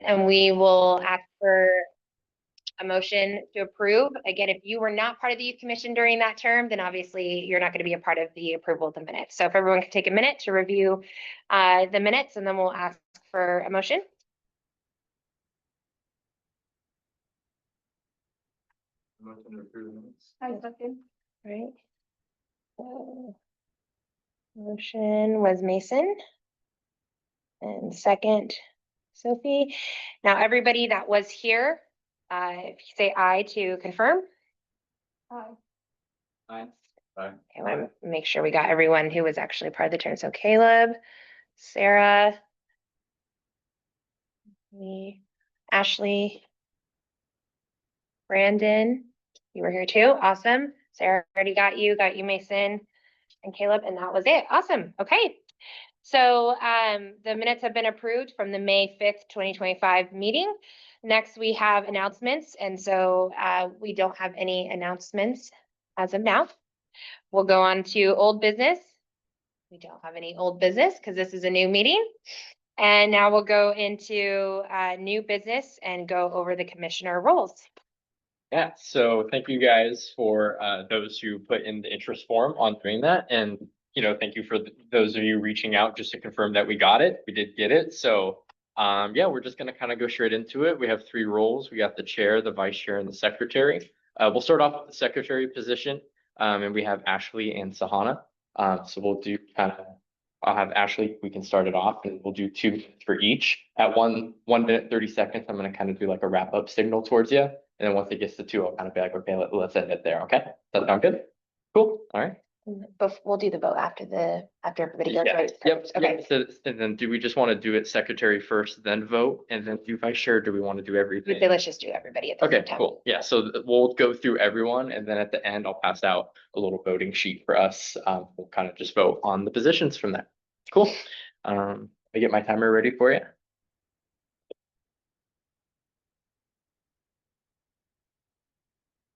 And we will ask for a motion to approve. Again, if you were not part of the youth commission during that term, then obviously you're not going to be a part of the approval of the minutes. So if everyone could take a minute to review the minutes, and then we'll ask for a motion. Motion to approve the minutes. Right. So, motion was Mason. And second, Sophie. Now, everybody that was here, if you say aye to confirm. Aye. Aye. Okay, I want to make sure we got everyone who was actually part of the turn. So Caleb, Sarah, me, Ashley, Brandon, you were here too. Awesome. Sarah already got you, Mason and Caleb, and that was it. Awesome. Okay. So the minutes have been approved from the May 5th, 2025 meeting. Next, we have announcements. And so we don't have any announcements as of now. We'll go on to old business. We don't have any old business because this is a new meeting. And now we'll go into new business and go over the commissioner roles. Yeah, so thank you guys for those who put in the interest form on doing that. And, thank you for those of you reaching out just to confirm that we got it. We did get it. So, yeah, we're just going to kind of go straight into it. We have 3 roles. We got the chair, the vice chair, and the secretary. We'll start off with the secretary position. And we have Ashley and Sahana. So we'll do I'll have Ashley, we can start it off, and we'll do 2 minutes for each. At 1 minute, 30 seconds, I'm going to kind of do like a wrap up signal towards you. And then once it gets to 2, I'll kind of be like, okay, let's end it there. Okay. Does that sound good? Cool. All right. But we'll do the vote after everybody goes. Yeah. Right? Yep. Okay. So, and then do we just want to do it secretary first, then vote, and then do vice chair? Do we want to do everything? We'd say let's just do everybody at the same Okay, time. cool. Yeah, so we'll go through everyone, and then at the end, I'll pass out a little voting sheet for us. We'll kind of just vote on the positions from there. Cool. I get my timer ready for you.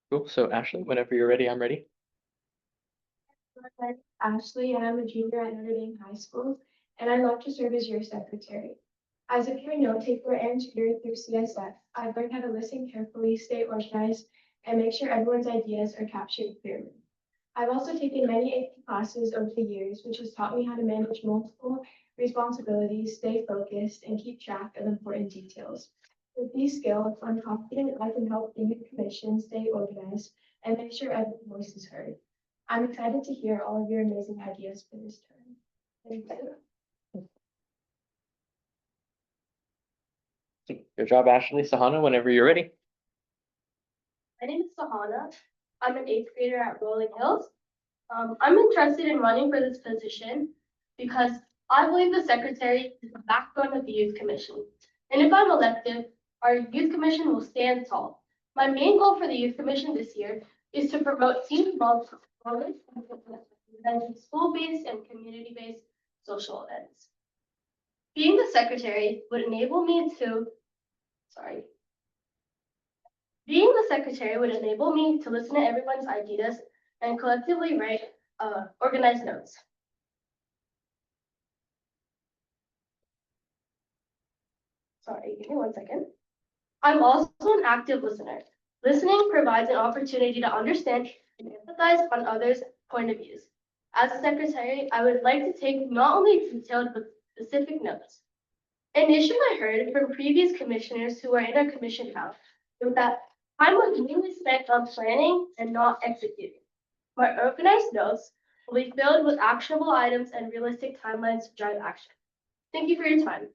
Cool. So Ashley, whenever you're ready, I'm ready. I'm Ashley, and I'm a junior at Notre Dame High School, and I'd love to serve as your secretary. As a peer note taker and tutor through CSF, I've learned how to listen carefully, stay organized, and make sure everyone's ideas are captured clearly. I've also taken many AP classes over the years, which has taught me how to manage multiple responsibilities, stay focused, and keep track of important details. With these skills, I'm confident I can help the youth commission stay organized and make sure every voice is heard. I'm excited to hear all of your amazing ideas for this term. Thank you. Good job, Ashley. Sahana, whenever you're ready. My name is Sahana. I'm an 8th grader at Rolling Hills. I'm interested in running for this position because I believe the secretary is the backbone of the youth commission. And if I'm elected, our youth commission will stand tall. My main goal for the youth commission this year is to promote team knowledge and school-based and community-based social events. Being the secretary would enable me to listen to everyone's ideas and collectively write organized notes. Sorry, give me 1 second. I'm also an active listener. Listening provides an opportunity to understand and empathize on others' point of views. As a secretary, I would like to take not only detailed but specific notes. An issue I heard from previous commissioners who are in our commission house was that time was mainly spent on planning and not executing. My organized notes will be filled with actionable items and realistic timelines to drive action. Thank you for your time.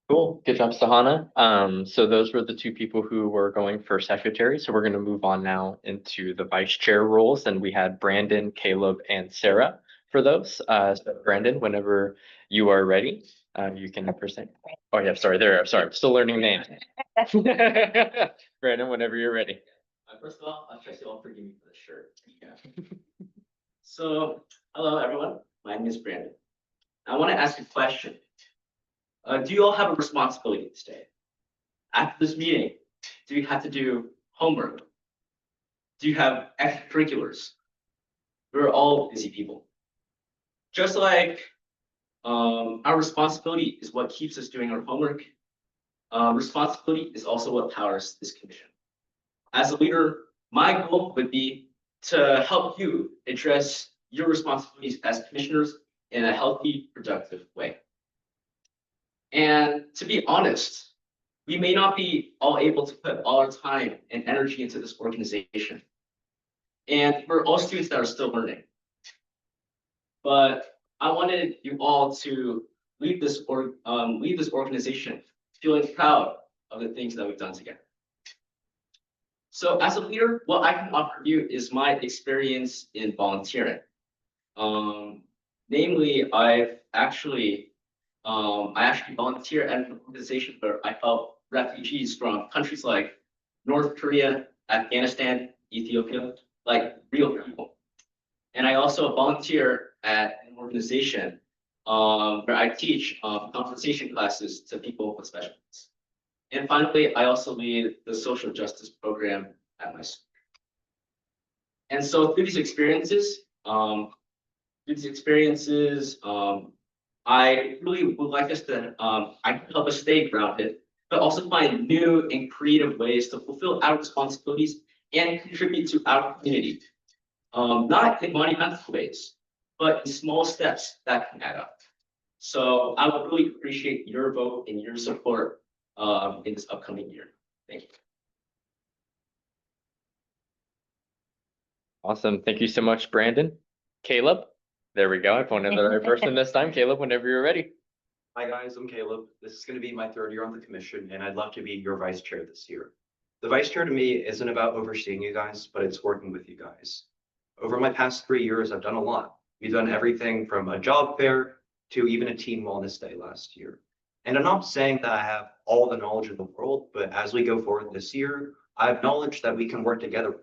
Cool. Good job, Sahana. So those were the 2 people who were going for secretary. So we're going to move on now into the vice chair roles. And we had Brandon, Caleb, and Sarah for those. So Brandon, whenever you are ready, you can present. Oh yeah, sorry, sorry, I'm still learning names. Brandon, whenever you're ready. First of all, I trust you all forgive me for the shirt. Yeah. So, hello everyone. My name is Brandon. I want to ask a question. Do you all have a responsibility today? After this meeting, do you have to do homework? Do you have extracurriculars? We're all busy people. Just like Our responsibility is what keeps us doing our homework. Responsibility is also what powers this commission. As a leader, my goal would be to help you address your responsibilities as commissioners in a healthy, productive way. And to be honest, we may not be all able to put all our time and energy into this organization. And we're all students that are still learning. But I wanted you all to leave this organization feeling proud of the things that we've done together. So as a leader, what I can offer you is my experience in volunteering. Namely, I actually volunteer at an organization where I help refugees from countries like North Korea, Afghanistan, Ethiopia, like real people. And I also volunteer at an organization where I teach conversation classes to people with special needs. And finally, I also lead the social justice program at my school. And so through these experiences, I really would like us to, I can help us stay grounded, but also find new and creative ways to fulfill our responsibilities and contribute to our community. Not in monumental ways, but in small steps that can add up. So I would really appreciate your vote and your support in this upcoming year. Thank you. Awesome. Thank you so much, Brandon. Caleb, there we go. I pointed the right person this time. Caleb, whenever you're ready. Hi guys, I'm Caleb. This is going to be my third year on the commission, and I'd love to be your vice chair this year. The vice chair to me isn't about overseeing you guys, but it's working with you guys. Over my past 3 years, I've done a lot. We've done everything from a job fair to even a teen wellness day last year. And I'm not saying that I have all the knowledge in the world, but as we go forward this year, I have knowledge that we can work together with.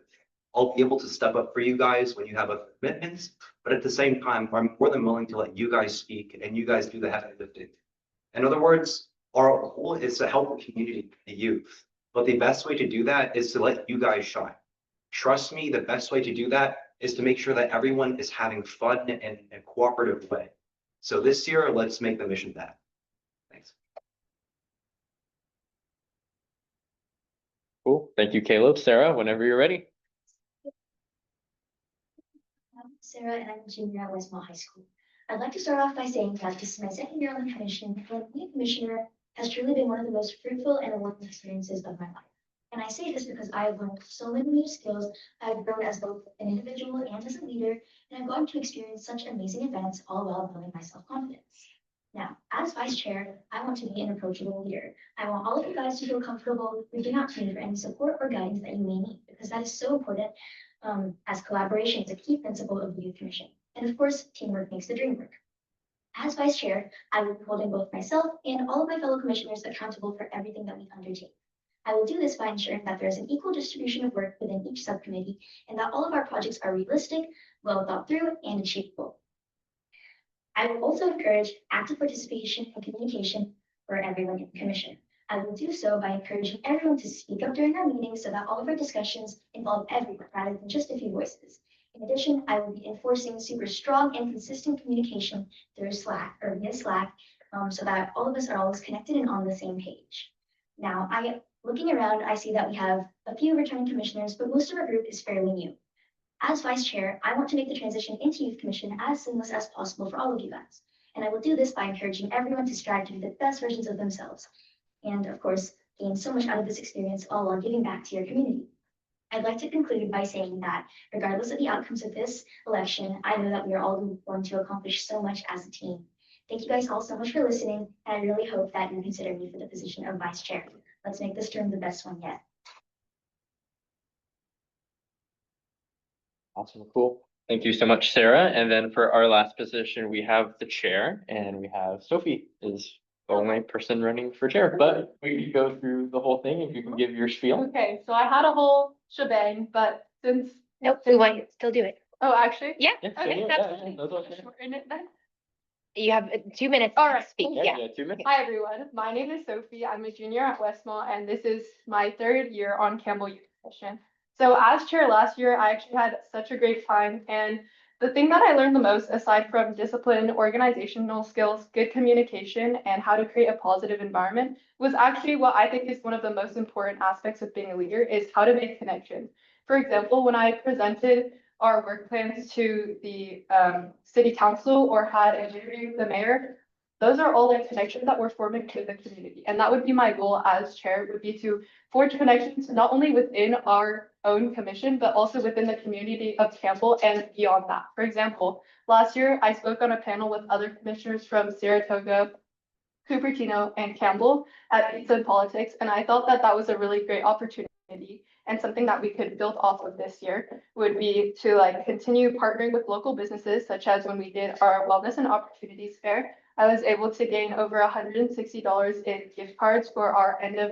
I'll be able to step up for you guys when you have a commitments, but at the same time, I'm more than willing to let you guys speak and you guys do the heavy lifting. In other words, our goal is to help the community, the youth, but the best way to do that is to let you guys shine. Trust me, the best way to do that is to make sure that everyone is having fun in a cooperative way. So this year, let's make the mission that. Thanks. Cool. Thank you, Caleb. Sarah, whenever you're ready. I'm Sarah, and I'm a junior at Westmont High School. I'd like to start off by saying that this is my second year on the commission, and being a commissioner has truly been one of the most fruitful and rewarding experiences of my life. And I say this because I have learned so many new skills. I've grown as both an individual and as a leader, and I've gotten to experience such amazing events, all while building my self-confidence. Now, as vice chair, I want to be an approachable leader. I want all of you guys to feel comfortable reaching out to me for any support or guidance that you may need, because that is so important, as collaboration is a key principle of the Youth Commission. And of course, teamwork makes the dream work. As vice chair, I will be holding both myself and all of my fellow commissioners accountable for everything that we undertake. I will do this by ensuring that there is an equal distribution of work within each subcommittee and that all of our projects are realistic, well thought through, and achievable. I will also encourage active participation and communication for everyone in the commission. I will do so by encouraging everyone to speak up during our meetings so that all of our discussions involve everyone rather than just a few voices. In addition, I will be enforcing super strong and consistent communication through Slack or via Slack, so that all of us are always connected and on the same page. Now, looking around, I see that we have a few returning commissioners, but most of our group is fairly new. As vice chair, I want to make the transition into youth commission as seamless as possible for all of you guys. And I will do this by encouraging everyone to strive to be the best versions of themselves. And of course, gain so much out of this experience all while giving back to your community. I'd like to conclude by saying that regardless of the outcomes of this election, I know that we are all going to accomplish so much as a team. Thank you guys all so much for listening, and I really hope that you consider me for the position of vice chair. Let's make this term the best one yet. Awesome. Cool. Thank you so much, Sarah. And then for our last position, we have the chair, and we have Sophie is the only person running for chair, but we can go through the whole thing if you can give your spiel. Okay, so I had a whole shebang, but since, Nope, we want you to still do it. oh, actually? Yeah, Yeah, Okay, yeah, that's yeah, fine. that's okay. Shorten it then. you have 2 minutes All to right, speak, cool. yeah. 2 minutes. Hi, everyone. My name is Sophie. I'm a junior at Westmont, and this is my third year on Campbell Youth Commission. So as chair last year, I actually had such a great time, and the thing that I learned the most, aside from discipline, organizational skills, good communication, and how to create a positive environment, was actually what I think is one of the most important aspects of being a leader, is how to make connections. For example, when I presented our work plans to the city council or had an interview with the mayor, those are all the connections that we're forming to the community. And that would be my goal as chair, would be to forge connections not only within our own commission, but also within the community of Campbell and beyond that. For example, last year I spoke on a panel with other commissioners from Saratoga, Cupertino, and Campbell at Pizza and Politics, and I thought that that was a really great opportunity. And something that we could build off of this year would be to like continue partnering with local businesses, such as when we did our Wellness and Opportunities Fair. I was able to gain over $160 in gift cards for our end of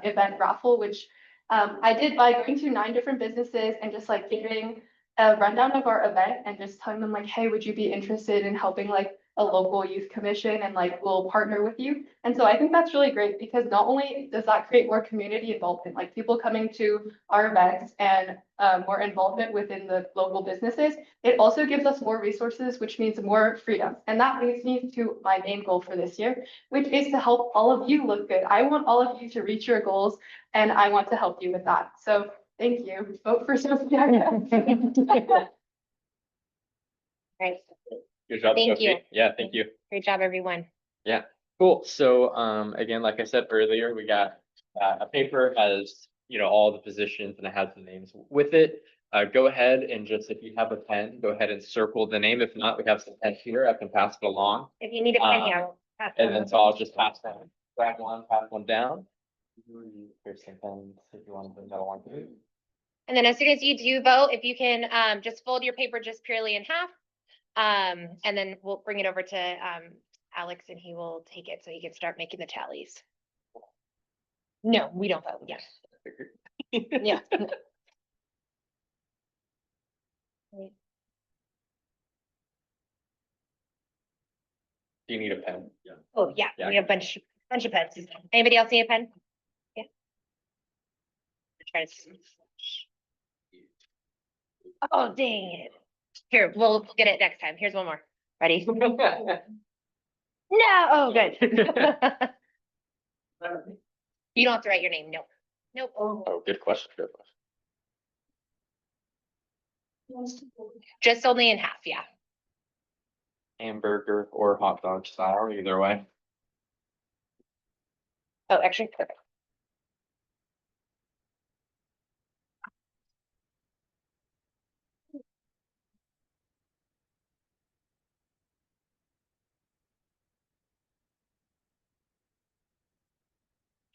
event raffle, which I did by going to 9 different businesses and just like giving a rundown of our event and just telling them like, hey, would you be interested in helping like a local youth commission, and like we'll partner with you. And so I think that's really great, because not only does that create more community involvement, like people coming to our events and more involvement within the local businesses, it also gives us more resources, which means more freedom. And that leads me to my main goal for this year, which is to help all of you look good. I want all of you to reach your goals, and I want to help you with that. So thank you. Vote for Sophia. Right. Good job, Thank Sophie. you. Yeah, thank you. Great job, everyone. Cool. So, again, like I said earlier, we got a paper has, all the positions and it has the names with it. Go ahead and just, if you have a pen, go ahead and circle the name. If not, we have some pens here. I can pass it along. If you need a pen, yeah. I'll pass And them. then so I'll just pass them, grab one, pass one down. Here's some pens if you want to put another one. And then as soon as you do vote, if you can just fold your paper just purely in half. And then we'll bring it over to Alex and he will take it so he can start making the tallies. No, we don't vote. Yes. Yeah. Do you need a pen? Yeah. Oh, yeah, Yeah. we have a bunch of pens. Anybody else need a pen? Yeah. Try to- Oh, dang it. Here, we'll get it next time. Here's one more. Ready? No, oh, good. You don't have to write your name, no. Nope. Oh, good question. Good question. Just only in half, yeah. Hamburger or hot dog style, either way. Oh, actually, perfect.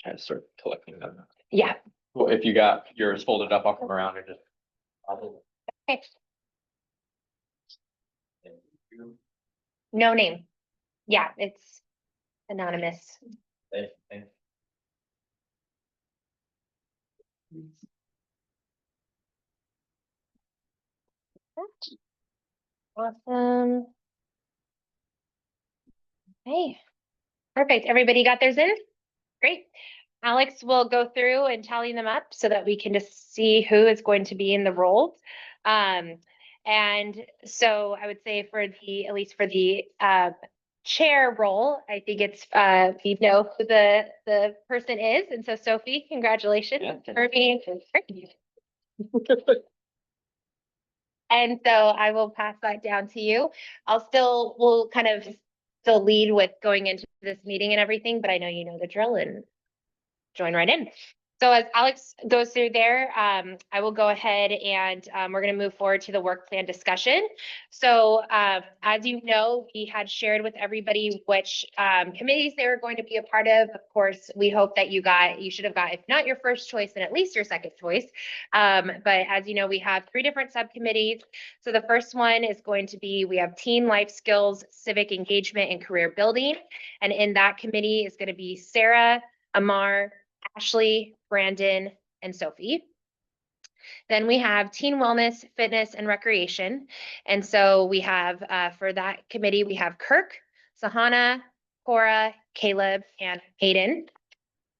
Try to start collecting them. Yeah. Well, if you got yours folded up, I'll come around and just. Okay. No name. Yeah, it's anonymous. Awesome. Hey, perfect. Everybody got theirs in? Great. Alex will go through and tally them up so that we can just see who is going to be in the roles. And so I would say for the, at least for the chair role, I think it's we know who the person is. And so Sophie, congratulations for being And so I will pass that down to you. We'll kind of still lead with going into this meeting and everything, but I know you know the drill and join right in. So as Alex goes through there, I will go ahead and we're going to move forward to the work plan discussion. So as you know, we had shared with everybody which committees they were going to be a part of. Of course, we hope that you should have got, if not your first choice, then at least your second choice. But as you know, we have 3 different subcommittees. So the first one is going to be, we have teen life skills, civic engagement, and career building. And in that committee is going to be Sarah, Amar, Ashley, Brandon, and Sophie. Then we have teen wellness, fitness, and recreation. And so we have, for that committee, we have Kirk, Sahana, Cora, Caleb, and Hayden.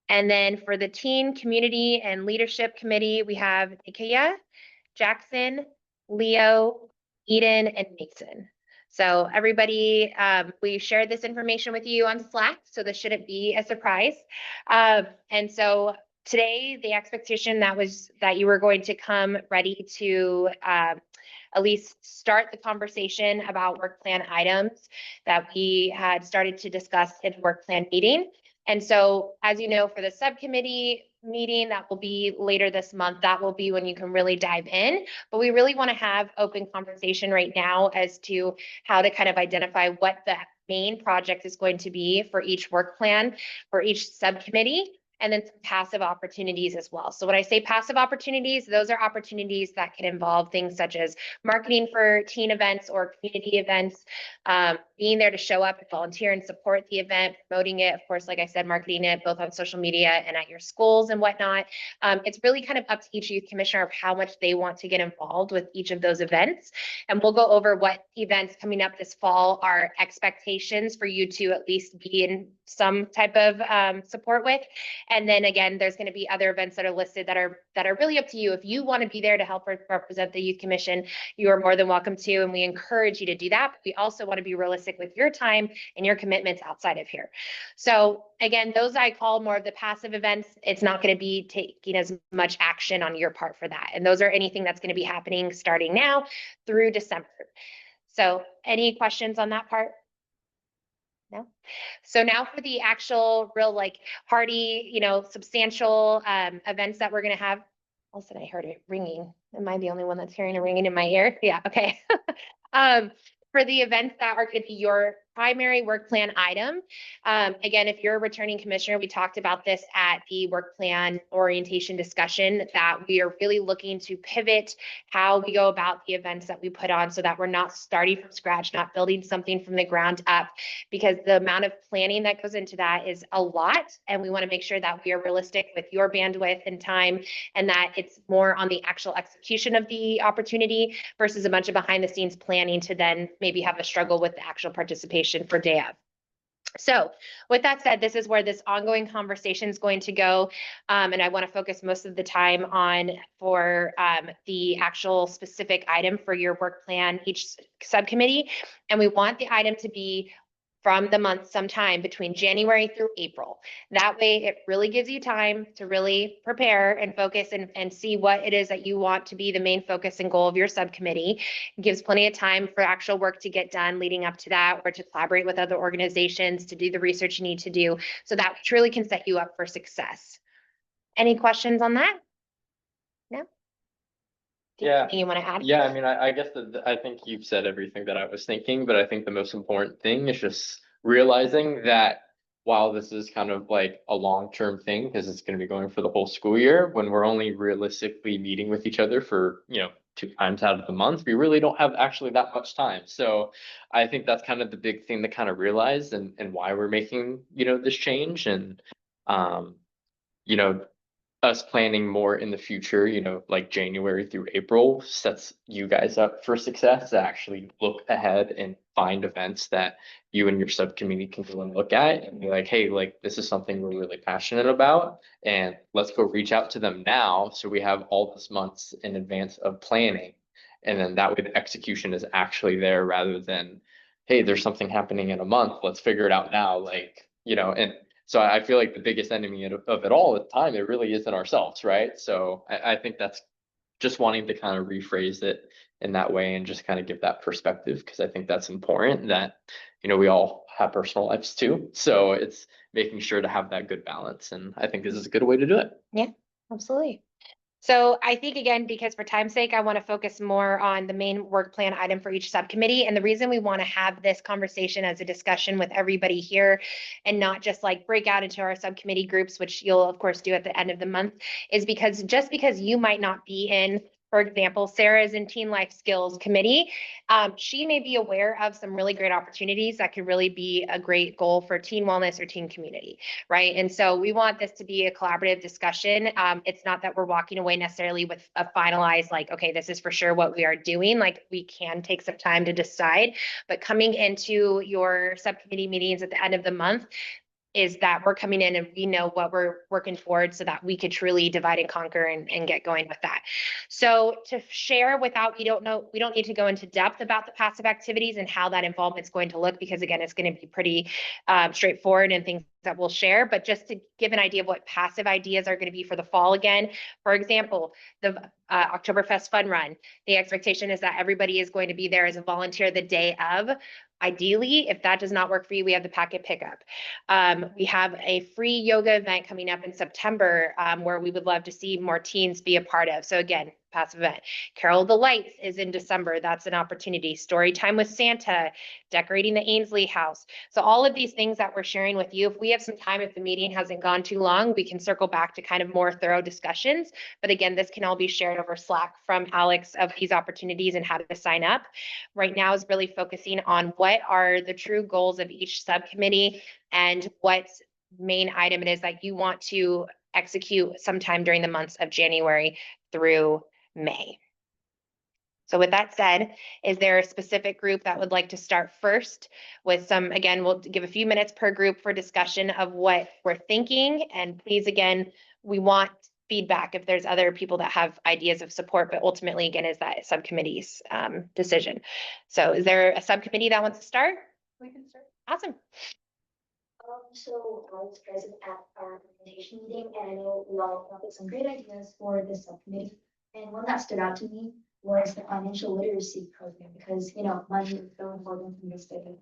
And then for the teen community and leadership committee, we have Ikea, Jackson, Leo, Eden, and Mason. So everybody, we shared this information with you on Slack, so this shouldn't be a surprise. And so today, the expectation that you were going to come ready to at least start the conversation about work plan items that we had started to discuss in work plan meeting. And so, as you know, for the subcommittee meeting that will be later this month, that will be when you can really dive in. But we really want to have open conversation right now as to how to kind of identify what the main project is going to be for each work plan, for each subcommittee, and then some passive opportunities as well. So when I say passive opportunities, those are opportunities that can involve things such as marketing for teen events or community events, being there to show up and volunteer and support the event, promoting it, of course, like I said, marketing it both on social media and at your schools and whatnot. It's really kind of up to each youth commissioner of how much they want to get involved with each of those events. And we'll go over what events coming up this fall are expectations for you to at least be in some type of support with. And then again, there's going to be other events that are listed that are really up to you. If you want to be there to help represent the youth commission, you are more than welcome to, and we encourage you to do that. But we also want to be realistic with your time and your commitments outside of here. So again, those I call more of the passive events. It's not going to be taking as much action on your part for that. And those are anything that's going to be happening starting now through December. So any questions on that part? No. So now for the actual real like hearty, substantial events that we're going to have. All of a sudden I heard it ringing. Am I the only one that's hearing a ringing in my ear? Yeah. Okay. For the events that are going to be your primary work plan item. Again, if you're a returning commissioner, we talked about this at the work plan orientation discussion, that we are really looking to pivot how we go about the events that we put on so that we're not starting from scratch, not building something from the ground up, because the amount of planning that goes into that is a lot. And we want to make sure that we are realistic with your bandwidth and time, and that it's more on the actual execution of the opportunity versus a bunch of behind the scenes planning to then maybe have a struggle with the actual participation for day of. So with that said, this is where this ongoing conversation is going to go. And I want to focus most of the time on for the actual specific item for your work plan, each subcommittee. And we want the item to be from the month sometime between January through April. That way it really gives you time to really prepare and focus and see what it is that you want to be the main focus and goal of your subcommittee. It gives plenty of time for actual work to get done leading up to that, or to collaborate with other organizations to do the research you need to do, so that truly can set you up for success. Any questions on that? No? Do you have Yeah. anything you want to add? Yeah, I mean, I guess I think you've said everything that I was thinking, but I think the most important thing is just realizing that while this is kind of like a long-term thing, because it's going to be going for the whole school year, when we're only realistically meeting with each other for, 2 times out of the month, we really don't have actually that much time. So I think that's kind of the big thing to kind of realize, and why we're making, this change. And, you know, us planning more in the future, like January through April, sets you guys up for success to actually look ahead and find events that you and your subcommittee can go and look at and be like, hey, like this is something we're really passionate about, and let's go reach out to them now. So we have all this months in advance of planning. And then that way the execution is actually there, rather than, hey, there's something happening in a month, let's figure it out now. And so I feel like the biggest enemy of it all at the time, it really isn't ourselves, right? So I think that's just wanting to kind of rephrase it in that way and just kind of give that perspective, because I think that's important, that, we all have personal lives too. So it's making sure to have that good balance. And I think this is a good way to do it. Yeah, absolutely. So I think, again, because for time's sake, I want to focus more on the main work plan item for each subcommittee. And the reason we want to have this conversation as a discussion with everybody here, and not just like break out into our subcommittee groups, which you'll of course do at the end of the month, is because just because you might not be in, for example, Sarah's in Teen Life Skills Committee, she may be aware of some really great opportunities that could really be a great goal for teen wellness or teen community, right? And so we want this to be a collaborative discussion. It's not that we're walking away necessarily with a finalized, like, okay, this is for sure what we are doing. Like, we can take some time to decide, but coming into your subcommittee meetings at the end of the month, is that we're coming in and we know what we're working towards so that we could truly divide and conquer and get going with that. So to share without, we don't need to go into depth about the passive activities and how that involvement is going to look, because again, it's going to be pretty straightforward and things that we'll share, but just to give an idea of what passive ideas are going to be for the fall again. For example, the Oktoberfest Fun Run, the expectation is that everybody is going to be there as a volunteer the day of. Ideally, if that does not work for you, we have the packet pickup. We have a free yoga event coming up in September where we would love to see more teens be a part of. So again, passive event. Carol of the Lights is in December. That's an opportunity. Story time with Santa, decorating the Ainsley house. So all of these things that we're sharing with you, if we have some time, if the meeting hasn't gone too long, we can circle back to kind of more thorough discussions. But again, this can all be shared over Slack from Alex of these opportunities and how to sign up. Right now is really focusing on what are the true goals of each subcommittee and what main item it is that you want to execute sometime during the months of January through May. So with that said, is there a specific group that would like to start first with some, again, we'll give a few minutes per group for discussion of what we're thinking. And please, again, we want feedback if there's other people that have ideas of support, but ultimately, again, is that subcommittee's decision. So is there a subcommittee that wants to start? We can start. Awesome. So I was present at our presentation meeting, and I know we all come up with some great ideas for this subcommittee. And one that stood out to me was the financial literacy program, because, you know, money is so important in this day and age.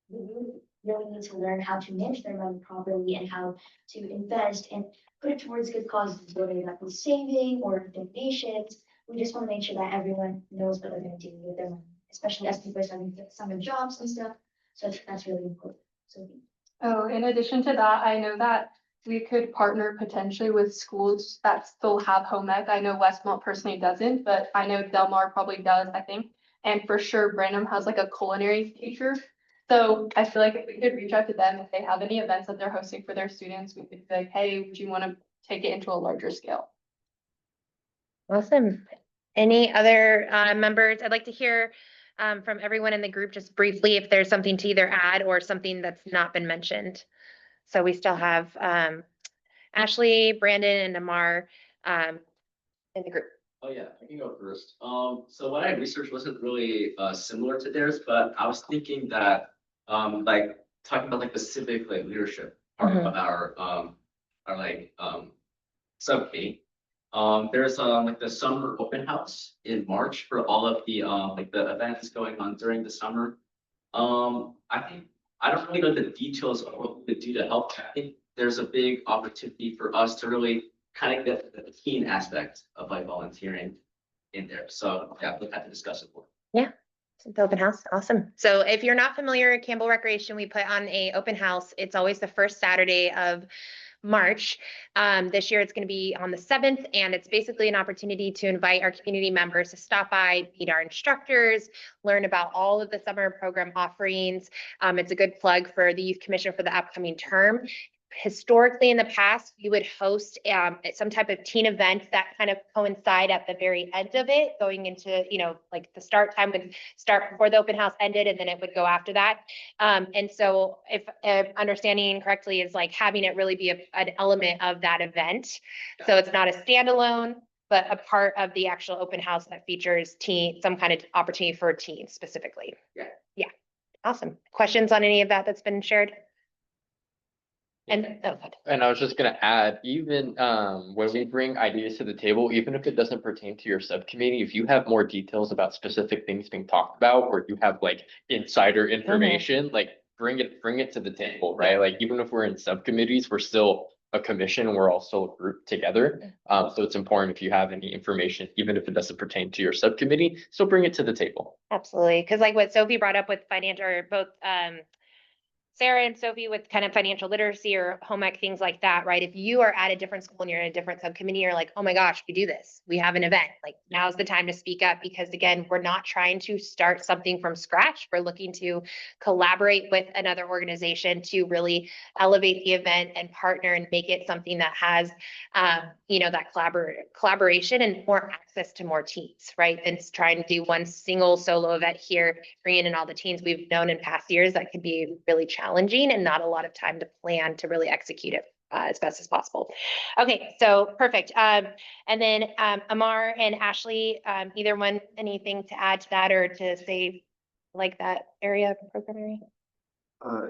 We really need to learn how to manage their money properly and how to invest and put it towards good causes, whether that be saving or donations. We just want to make sure that everyone knows what they're going to do with their money, especially as people are starting to get summer jobs and stuff. So that's really important. So. Oh, in addition to that, I know that we could partner potentially with schools that still have home ec. I know Westmont personally doesn't, but I know Del Mar probably does, I think. And for sure, Branham has like a culinary teacher. So I feel like if we could reach out to them, if they have any events that they're hosting for their students, we could be like, hey, would you want to take it into a larger scale? Awesome. Any other members? I'd like to hear from everyone in the group just briefly if there's something to either add or something that's not been mentioned. So we still have Ashley, Brandon, and Amar in the group. Oh yeah, I can go first. So what I researched wasn't really similar to theirs, but I was thinking that like talking about like the civic like leadership part of our subcommittee. There's like the summer open house in March for all of the like the events going on during the summer. I think I don't really know the details of what we could do to help. I think there's a big opportunity for us to really kind of get the teen aspect of like volunteering in there. So yeah, we'll have to discuss it more. Yeah. The open house, awesome. So if you're not familiar, Campbell Recreation, we put on a open house. It's always the first Saturday of March. This year it's going to be on the 7th, and it's basically an opportunity to invite our community members to stop by, meet our instructors, learn about all of the summer program offerings. It's a good plug for the Youth Commission for the upcoming term. Historically in the past, we would host some type of teen event that kind of coincide at the very end of it, going into, you know, like the start time would start before the open house ended, and then it would go after that. And so if understanding correctly is like having it really be an element of that event. So it's not a standalone, but a part of the actual open house that features some kind of opportunity for teens specifically. Yeah. Yeah. Awesome. Questions on any of that that's been shared? And I was just gonna add, even when we bring ideas to the table, even if it doesn't pertain to your subcommittee, if you have more details about specific things being talked about, or you have like insider information, like bring it to the table, right? Like even if we're in subcommittees, we're still a commission and we're all still a group together. So it's important if you have any information, even if it doesn't pertain to your subcommittee, still bring it to the table. Absolutely. Because like what Sophie brought up with financial, or both Sarah and Sophie with kind of financial literacy or home ec, things like that, right? If you are at a different school and you're in a different subcommittee, you're like, oh my gosh, we do this. We have an event. Like now's the time to speak up, because again, we're not trying to start something from scratch. We're looking to collaborate with another organization to really elevate the event and partner and make it something that has, you know, that collaboration and more access to more teens, right? Than trying to do one single solo event here, bringing in all the teens. We've known in past years that could be really challenging. challenging and not a lot of time to plan to really execute it as best as possible. Okay, so perfect. And then Amar and Ashley, either one, anything to add to that or to say like that area, program area?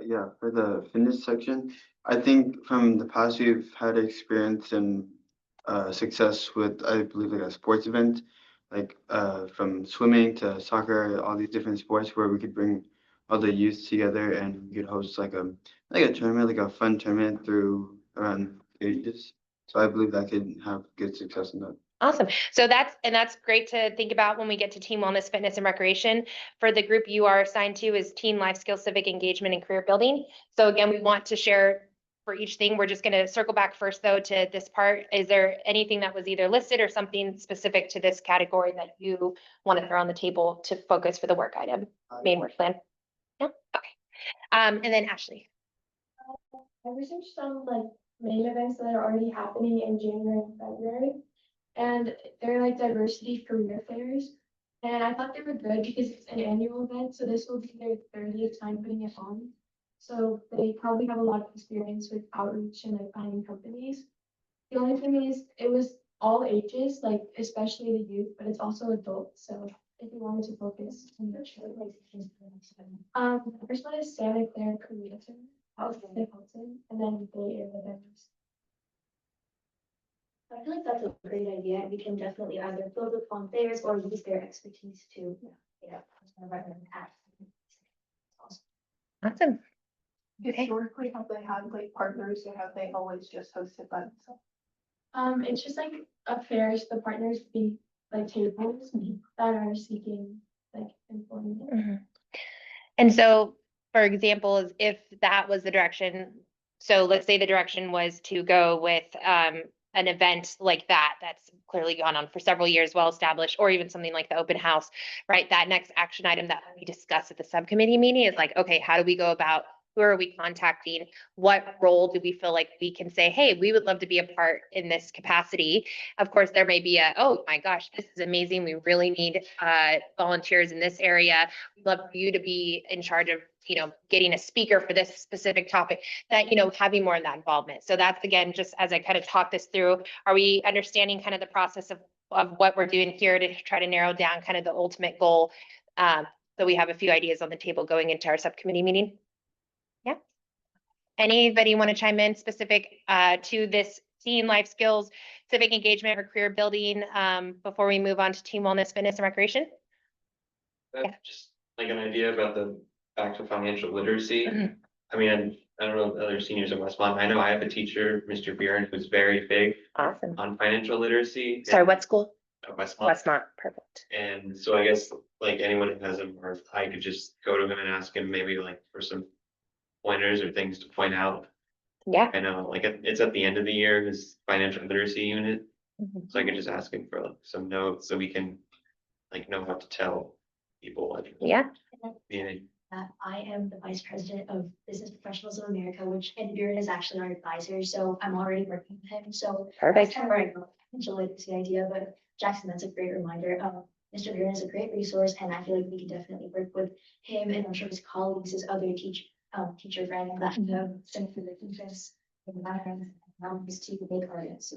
Yeah, for the fitness section, I think from the past we've had experience and success with, I believe, like a sports event, like from swimming to soccer, all these different sports where we could bring all the youth together and we could host like a tournament, like a fun tournament through around ages. So I believe that could have good success in that. Awesome. So that's great to think about when we get to team wellness, fitness and recreation. For the group you are assigned to is team life skills, civic engagement and career building. So again, we want to share for each thing. We're just going to circle back first though to this part. Is there anything that was either listed or something specific to this category that you want to throw on the table to focus for the work item, main work plan? Yeah. Okay. And then Ashley. I researched some like main events that are already happening in January and February. And they're like diversity career fairs. And I thought they were good because it's an annual event, so this will be their 30th time putting it on. So they probably have a lot of experience with outreach and like finding companies. The only thing is it was all ages, like especially the youth, but it's also adults. So if you wanted to focus on the show, the first one is Santa Clara Korea Center, Hudson, and then Bay Area Diversity. I feel like that's a great idea. We can definitely either build upon theirs or use their expertise to, Awesome. Okay. Historically, have they had like partners or have they always just hosted by themselves? It's just like affairs, the partners be like tables that are seeking like employment. Mhm. And so, for example, is if that was the direction, so let's say the direction was to go with an event like that, that's clearly gone on for several years, well established, or even something like the open house, right? That next action item that we discuss at the subcommittee meeting is like, okay, how do we go about, who are we contacting? What role do we feel like we can say, hey, we would love to be a part in this capacity? Of course, there may be a, oh my gosh, this is amazing. We really need volunteers in this area. We'd love for you to be in charge of, getting a speaker for this specific topic, that, having more of that involvement. So that's, again, just as I kind of talk this through, are we understanding kind of the process of what we're doing here to try to narrow down kind of the ultimate goal? So we have a few ideas on the table going into our subcommittee meeting. Yeah. Anybody want to chime in specific to this team life skills, civic engagement or career building before we move on to team wellness, fitness and recreation? Yeah. Just like an idea about the back to financial literacy. Mhm. I mean, I don't know if other seniors in Westmont. I know I have a teacher, Mr. Bjorn, who's very big Awesome. on financial literacy. Sorry, what school? Westmont. Westmont. Perfect. And so I guess like anyone who has them, or I could just go to him and ask him maybe like for some pointers or things to point out. Yeah. I know like it's at the end of the year, his financial literacy unit. Mhm. So I could just ask him for like some notes so we can like know what to tell people. Like, Yeah. I am the vice president of Business Professionals of America, which Ed Buren is actually our advisor, so I'm already working with him. So that's Perfect. kind of where I go. Enjoy this idea, but Jackson, that's a great reminder. Mr. Buren is a great resource, and I feel like we can definitely work with him and I'm sure his colleagues, his other teacher friends that have sent for the defense to make arguments.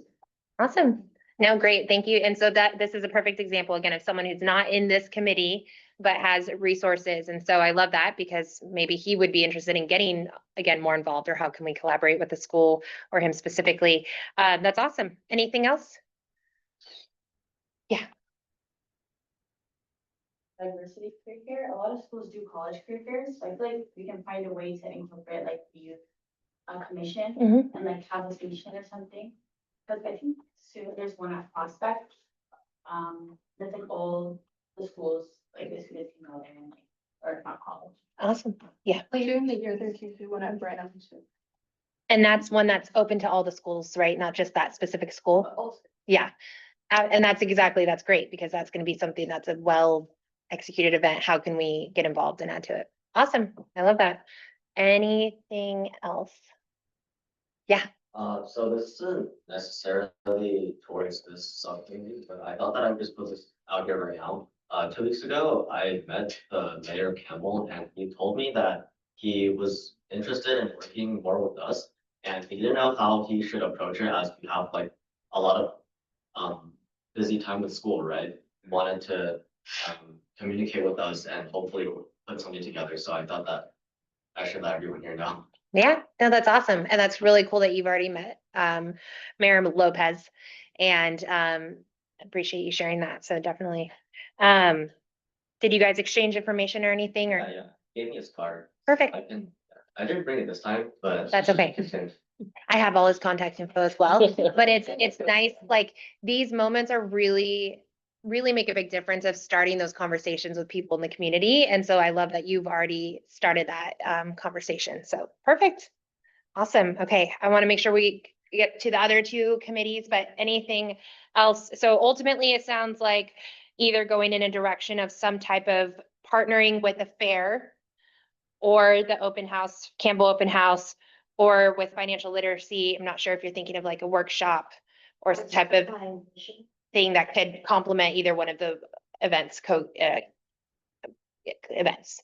Awesome. No, great. Thank you. And so this is a perfect example again of someone who's not in this committee, but has resources. And so I love that because maybe he would be interested in getting, again, more involved, or how can we collaborate with the school or him specifically? That's awesome. Anything else? Yeah. Diversity career fair. A lot of schools do college career fairs, so I feel like we can find a way to incorporate like the youth commission Mhm. and like have a station or something. Because I think soon there's one at Prospect. That's like all the schools, like the students can go there and like, or not college. Awesome. Yeah. Later in the year, there's usually one at Brenham too. And that's one that's open to all the schools, right? Not just that specific school. But also, Yeah. And that's great because that's going to be something that's a well executed event. How can we get involved and add to it? Awesome. I love that. Anything else? Yeah. So this isn't necessarily towards this subcommittee, but I thought that I would just put this out here right now. 2 weeks ago, I met Mayor Campbell and he told me that he was interested in working more with us. And he didn't know how he should approach it as we have like a lot of busy time with school, right? Wanted to communicate with us and hopefully put something together. So I thought that I should let everyone here know. Yeah, no, that's awesome. And that's really cool that you've already met Mayor Lopez. And appreciate you sharing that. So definitely. Did you guys exchange information or anything or? Yeah, gave me his card. Perfect. I didn't bring it this time, but. That's okay. I have all his contact info as well, but it's nice, like, these moments are really make a big difference of starting those conversations with people in the community. And so I love that you've already started that conversation. So perfect. Awesome. Okay, I want to make sure we get to the other two committees, but anything else? So ultimately, it sounds like either going in a direction of some type of partnering with a fair or the open house, Campbell Open House, or with financial literacy. I'm not sure if you're thinking of like a workshop or some type of thing that could complement either one of the events, events.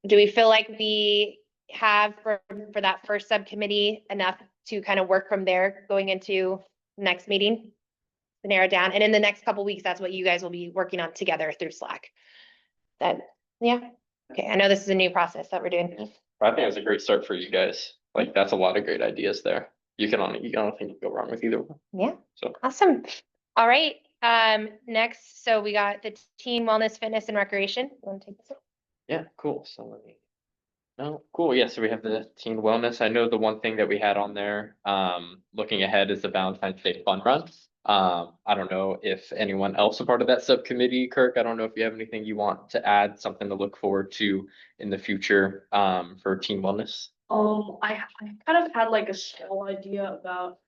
Do we feel like we have for that first subcommittee enough to kind of work from there going into next meeting? To narrow down, and in the next couple weeks, that's what you guys will be working on together through Slack. Yeah, okay, I know this is a new process that we're doing. I think it was a great start for you guys. Like, that's a lot of great ideas there. You don't think you can go wrong with either one. Yeah, So, awesome. All right, next, so we got the teen wellness, fitness and recreation. You want to take this? yeah, cool. So let me. No, cool. Yeah, so we have the teen wellness. I know the one thing that we had on there, looking ahead is the Valentine's Day fun run. I don't know if anyone else a part of that subcommittee, Kirk. I don't know if you have anything you want to add, something to look forward to in the future, for teen wellness. I kind of had like a small idea about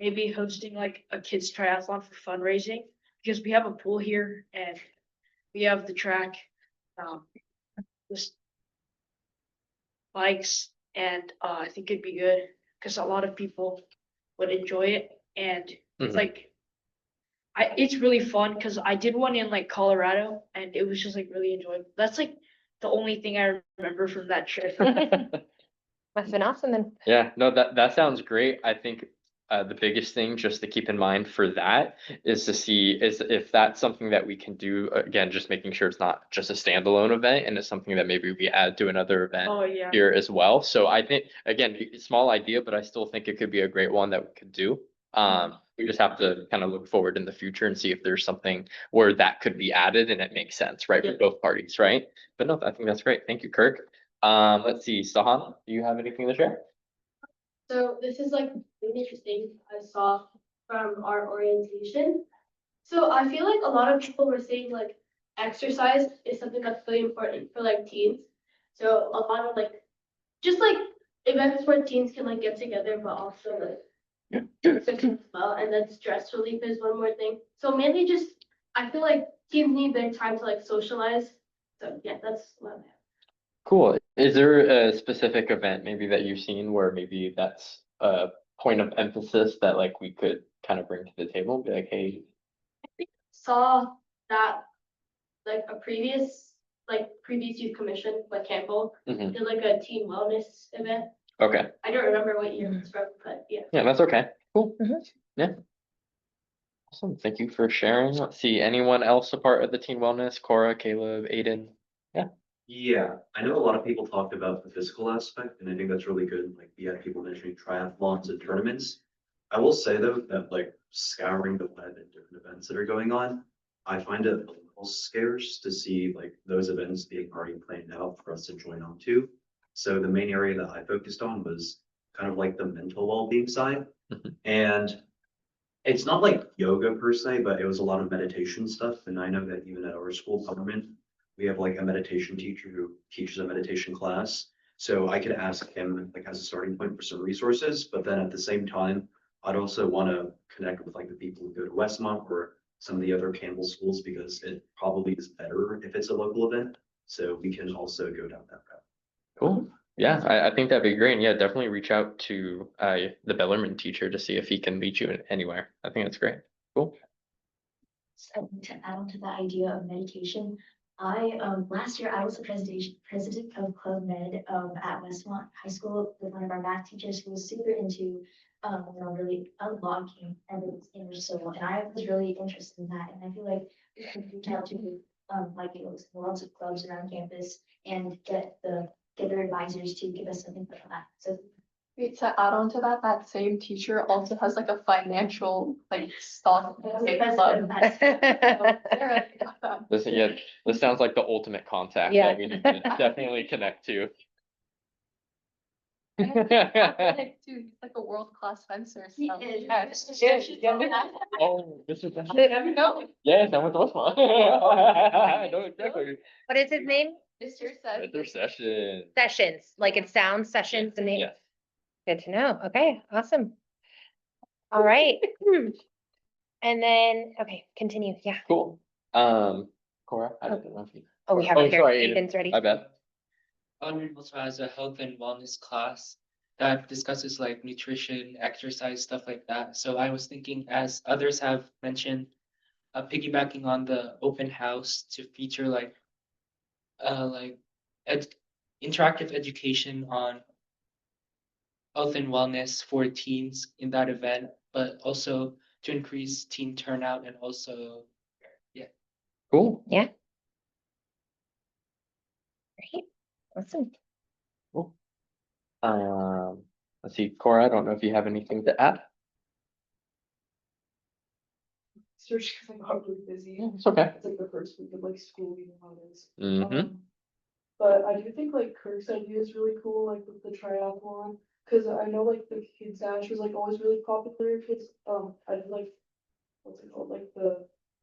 maybe hosting like a kids triathlon for fundraising because we have a pool here and we have the track, this bikes, and I think it'd be good because a lot of people would enjoy it, and it's Mhm. like it's really fun because I did one in like Colorado and it was just like really enjoyable. That's like the only thing I remember from that trip. Must've been awesome then. Yeah, no, that sounds great. I think the biggest thing just to keep in mind for that is to see is if that's something that we can do, again, just making sure it's not just a standalone event and it's something that maybe we add to another event Oh, yeah. here as well. So I think, again, small idea, but I still think it could be a great one that we could do. We just have to kind of look forward in the future and see if there's something where that could be added and it makes sense, right, for Yeah. both parties, right? But no, I think that's great. Thank you, Kirk. Let's see, Sahan, do you have anything to share? So this is like really interesting I saw from our orientation. So I feel like a lot of people were saying like exercise is something that's really important for like teens. So a lot of like just like events where teens can like get together, but also like as well. And then stress relief is one more thing. So mainly just I feel like teens need their time to like socialize. So yeah, that's what I have. Cool. Is there a specific event maybe that you've seen where maybe that's a point of emphasis that like we could kind of bring to the table? Be like, hey, Saw that like a previous youth commission like Campbell Mhm. did like a teen wellness event. okay, I don't remember what year it's from, but yeah. yeah, that's okay. Cool. Mhm. Yeah. Awesome. Thank you for sharing. Let's see, anyone else a part of the teen wellness? Cora, Caleb, Aiden? Yeah, I know a lot of people talked about the physical aspect, and I think that's really good. Like, we had people mentioning triathlons and tournaments. I will say though, that like scouring the web and different events that are going on, I find it a little scarce to see like those events being already planned out for us to join on to. So the main area that I focused on was kind of like the mental well-being side. Mhm. And it's not like yoga per se, but it was a lot of meditation stuff. And I know that even at our school government, we have like a meditation teacher who teaches a meditation class. So I could ask him like as a starting point for some resources, but then at the same time, I'd also want to connect with like the people who go to Westmont or some of the other Campbell schools because it probably is better if it's a local event. So we can also go down that route. Cool. Yeah, I think that'd be great. And yeah, definitely reach out to the Bellarmine teacher to see if he can meet you anywhere. I think that's great. Cool. So to add on to that idea of meditation, Last year, I was the president of Club Med, at Westmont High School with one of our math teachers who was super into, really unlocking everyone's inner soul. And I was really interested in that. And I feel like we can reach out to, lots of clubs around campus and get their advisors to give us some input on that. So Wait, to add on to that, that same teacher also has like a financial, like, stock. President of that. So, Sarah, you got that. This sounds like the ultimate contact Yeah. that we need to definitely connect to. Athletic too, he's like a world-class fencer, He so. is. Yeah, Oh, this is. No, Yes, I went to Westmont. I know exactly. What is his name? Mr. said. Their session. Sessions, like it sounds, Sessions, the name. Yes. Good to know. Okay, awesome. All right. And then, okay, continue. Yeah. Cool. Cora, I don't know if you. Oh, we have Oh, it here. sorry, Aiden. Aiden's ready. My bad. Also has a health and wellness class that discusses like nutrition, exercise, stuff like that. So I was thinking, as others have mentioned, piggybacking on the open house to feature like ed- interactive education on health and wellness for teens in that event, but also to increase teen turnout and also Cool. Yeah. Great. Awesome. Cool. Let's see, Cora, I don't know if you have anything to add. Search because I got really busy. It's okay. It's like the first week of like school, you know how it is. Mm-hmm. But I do think like Kirk's idea is really cool, like with the triathlon, because I know like the kids dash was like always really popular. Kids, I did like, what's it called, like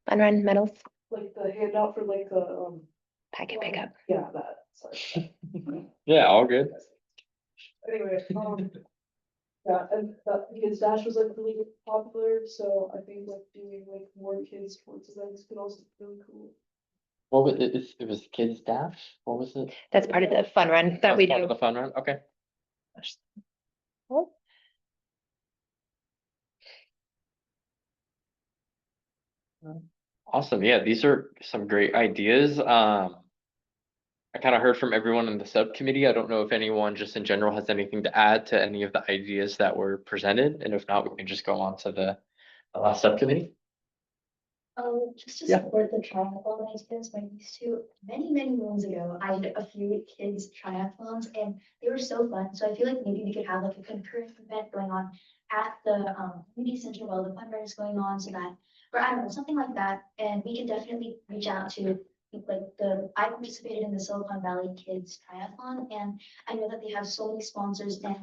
Fun run medals, like the handout for like the packet pickup. yeah, that. Sorry. Yeah, all good. Anyway, yeah, and that kids dash was like really popular, so I think like doing like more kids sports events could also be really cool. What was it? It was Kids Dash? What was it? That's part of the fun run that we Part do. of the fun run? Okay. Cool. Awesome. Yeah, these are some great ideas. I kind of heard from everyone in the subcommittee. I don't know if anyone just in general has anything to add to any of the ideas that were presented, and if not, we can just go on to the last subcommittee. Just to Yeah. support the triathlon ideas, I used to, many moons ago, I did a few kids triathlons and they were so fun. So I feel like maybe we could have like a concurrent event going on at the community center while the fun run is going on, so that, or I don't know, something like that. And we could definitely reach out to I participated in the Silicon Valley Kids Triathlon, and I know that they have so many sponsors and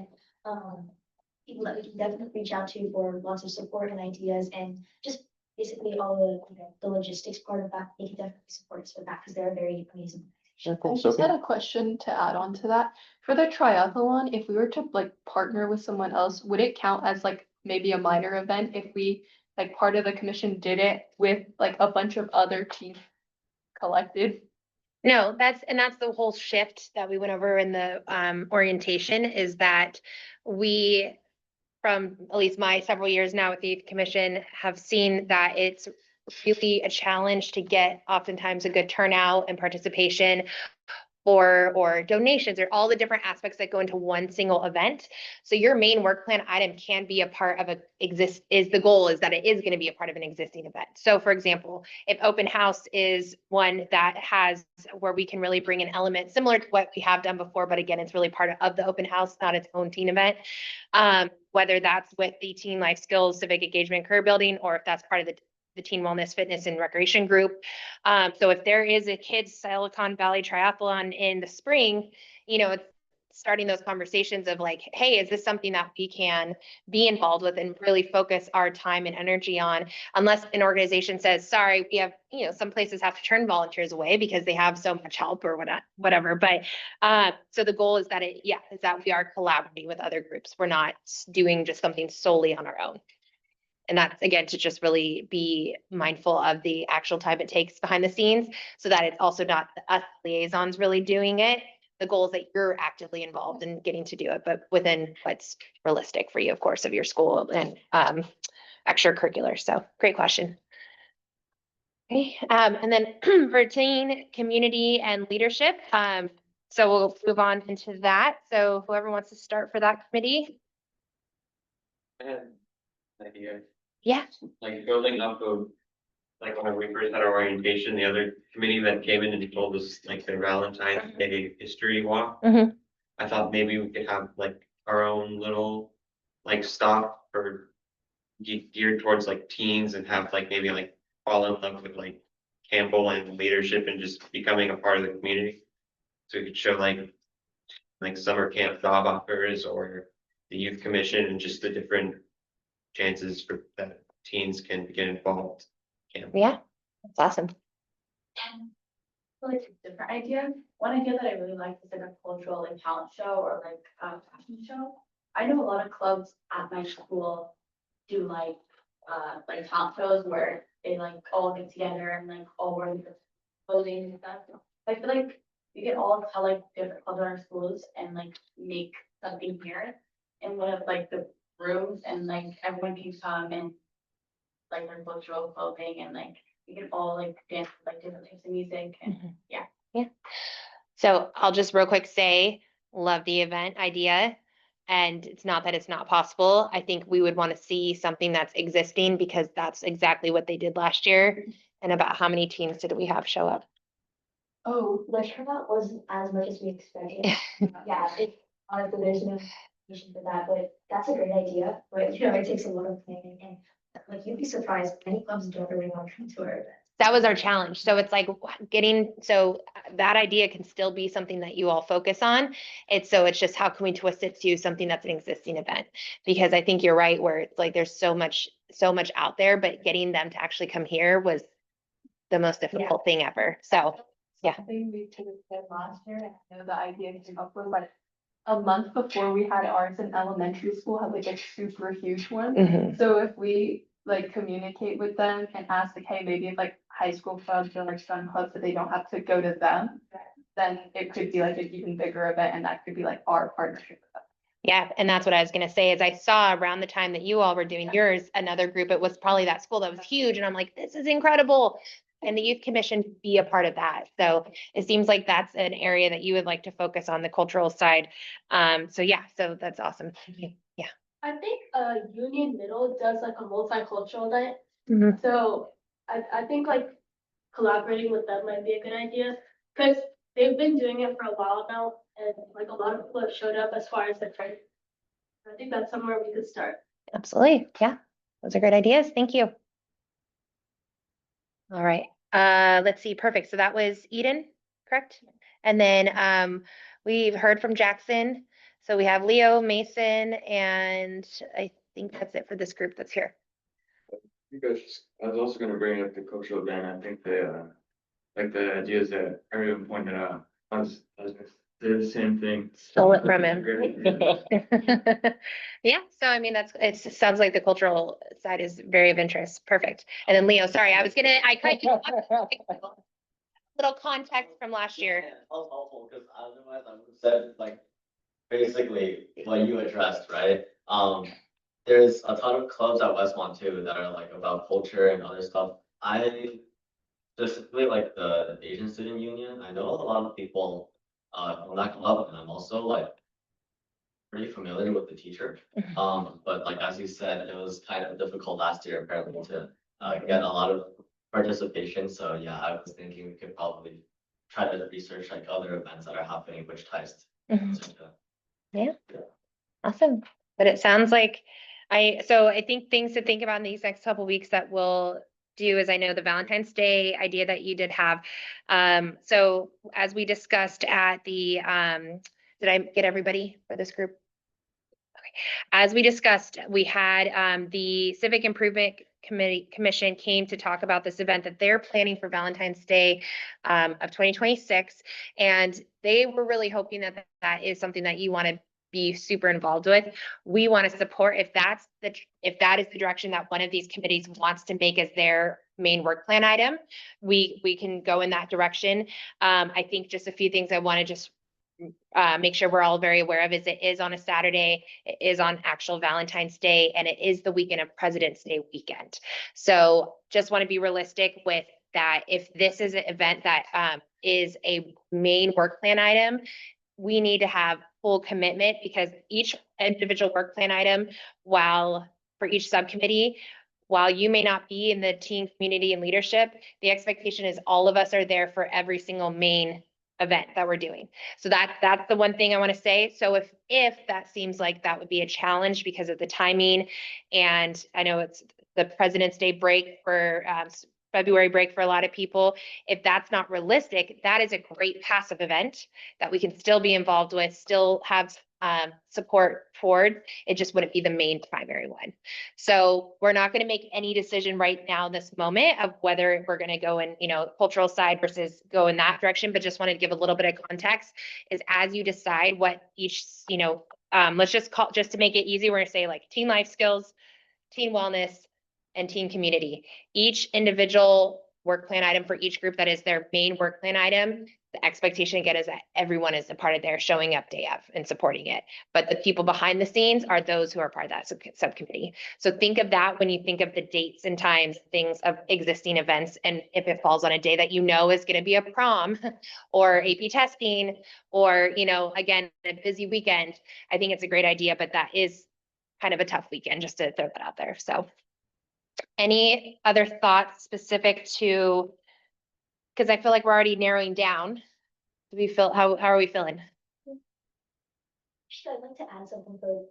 people that we can definitely reach out to for lots of support and ideas, and just basically all the logistics part of that, they can definitely support us with that because they're a very amazing. Yeah, I cool. just Sophie? had a question to add on to that. For the triathlon, if we were to like partner with someone else, would it count as like maybe a minor event if we, like, part of the commission did it with like a bunch of other teams collected? No, that's the whole shift that we went over in the orientation, is that we, from at least my several years now with the Youth Commission, have seen that it's really a challenge to get oftentimes a good turnout and participation or donations, or all the different aspects that go into one single event. So your main work plan item can be a part of the goal is that it is going to be a part of an existing event. So for example, if open house is one that has, where we can really bring an element similar to what we have done before, but again, it's really part of the open house, not its own teen event. Whether that's with the teen life skills, civic engagement, career building, or if that's part of the teen wellness, fitness, and recreation group. So if there is a kids Silicon Valley triathlon in the spring, it's starting those conversations of like, hey, is this something that we can be involved with and really focus our time and energy on, unless an organization says, sorry, we have, some places have to turn volunteers away because they have so much help or whatever. But so the goal is that is that we are collaborating with other groups. We're not doing just something solely on our own. And that's, again, to just really be mindful of the actual time it takes behind the scenes, so that it's also not us liaisons really doing it. The goal is that you're actively involved in getting to do it, but within what's realistic for you, of course, of your school and extracurricular. So great question. Okay, and then for teen, community and leadership, so we'll move on into that. So whoever wants to start for that committee, Idea, yeah. like building up of, like when we first had our orientation, the other committee that came in and told us like their Valentine's Day history walk. Mhm. I thought maybe we could have like our own little like stop for geared towards like teens and have like maybe like fall in love with like Campbell and leadership and just becoming a part of the community. So we could show like summer camp job offers or the youth commission and just the different chances for that teens can get involved. Camp. Yeah, that's awesome. Like a different idea. One idea that I really like is like a cultural like talent show or like a fashion show. I know a lot of clubs at my school do like talent shows where they like all get together and like all wear the clothing and stuff. I feel like we could all tell like different clubs in our schools and like make something here in one of like the rooms and like everyone can come and like their cultural clothing and like we can all like dance to, like different types of music and Mhm. yeah. Yeah. So I'll just real quick say, love the event idea. And it's not that it's not possible. I think we would want to see something that's existing because that's exactly what they did last year. And about how many teams did we have show up? Oh, the turnout wasn't as much as we expected. Yeah, it, honestly, there's no explanation for that, but that's a great idea. But you know, it takes a lot of planning and like you'd be surprised, many clubs don't really want to come to our events. That was our challenge. So it's like getting, so that idea can still be something that you all focus on. It's just how can we twist it to something that's an existing event? Because I think you're right, where it's like there's so much out there, but getting them to actually come here was the most difficult thing ever. So, yeah. Something we could have said last year, and I know the idea came up with like a month before we had ours in elementary school, had like a super huge one. Mhm. So if we like communicate with them and ask like, hey, maybe if like high school clubs or like STEM clubs that they don't have to go to them, then it could be like an even bigger event and that could be like our partnership with them. Yeah, and that's what I was gonna say, is I saw around the time that you all were doing yours, another group, it was probably that school that was huge, and I'm like, this is incredible. And the youth commission be a part of that. So it seems like that's an area that you would like to focus on, the cultural side. So yeah, so that's awesome. Thank you. Yeah. I think Union Middle does like a multicultural night. Mhm. So I think like collaborating with them might be a good idea because they've been doing it for a while now and like a lot of people have showed up as far as the trend. I think that's somewhere we could start. Absolutely. Yeah, those are great ideas. Thank you. All right, let's see, perfect. So that was Eden, correct? And then we've heard from Jackson. So we have Leo, Mason, and I think that's it for this group that's here. Because I was also gonna bring up the cultural event. I think like the ideas that everyone pointed out, I was gonna say the same thing. Stole it from him. Yeah, so I mean, it sounds like the cultural side is very of interest. Perfect. And then Leo, sorry, I cut you off. Little context from last year. That was helpful, because otherwise I would have said like basically what you addressed, right? There's a ton of clubs at Westmont too that are like about culture and other stuff. I specifically like the Asian Student Union. I know a lot of people from that club, and I'm also like pretty familiar with the teacher. But like as you said, it was kind of difficult last year apparently to get a lot of participation. So yeah, I was thinking we could probably try to research like other events that are happening, which ties Mhm. to that. Yeah, awesome. But it sounds like so I think things to think about in these next couple weeks that we'll do is, I know the Valentine's Day idea that you did have. So as we discussed at the, did I get everybody for this group? Okay. As we discussed, we had the Civic Improvement Commission came to talk about this event that they're planning for Valentine's Day of 2026. And they were really hoping that that is something that you want to be super involved with. We want to support if that is the direction that one of these committees wants to make as their main work plan item, we can go in that direction. I think just a few things I want to just make sure we're all very aware of is it is on a Saturday, it is on actual Valentine's Day, and it is the weekend of President's Day weekend. So just want to be realistic with that if this is an event that is a main work plan item, we need to have full commitment because each individual work plan item, while for each subcommittee, while you may not be in the team, community, and leadership, the expectation is all of us are there for every single main event that we're doing. So that's the one thing I want to say. So if that seems like that would be a challenge because of the timing, and I know it's the President's Day break for February break for a lot of people. If that's not realistic, that is a great passive event that we can still be involved with, still have support toward. It just wouldn't be the main primary one. So we're not going to make any decision right now, this moment, of whether we're going to go in, cultural side versus go in that direction. But just wanted to give a little bit of context is as you decide what each, let's just to make it easy, we're going to say like teen life skills, teen wellness, and teen community. Each individual work plan item for each group that is their main work plan item, the expectation again is that everyone is a part of there showing up day of and supporting it. But the people behind the scenes are those who are part of that subcommittee. So think of that when you think of the dates and times, things of existing events. And if it falls on a day that is going to be a prom or AP testing or, again, a busy weekend, I think it's a great idea, but that is kind of a tough weekend, just to throw that out there. So any other thoughts specific to, because I feel like we're already narrowing down. Do we feel, how are we feeling? Actually, I'd like to add something for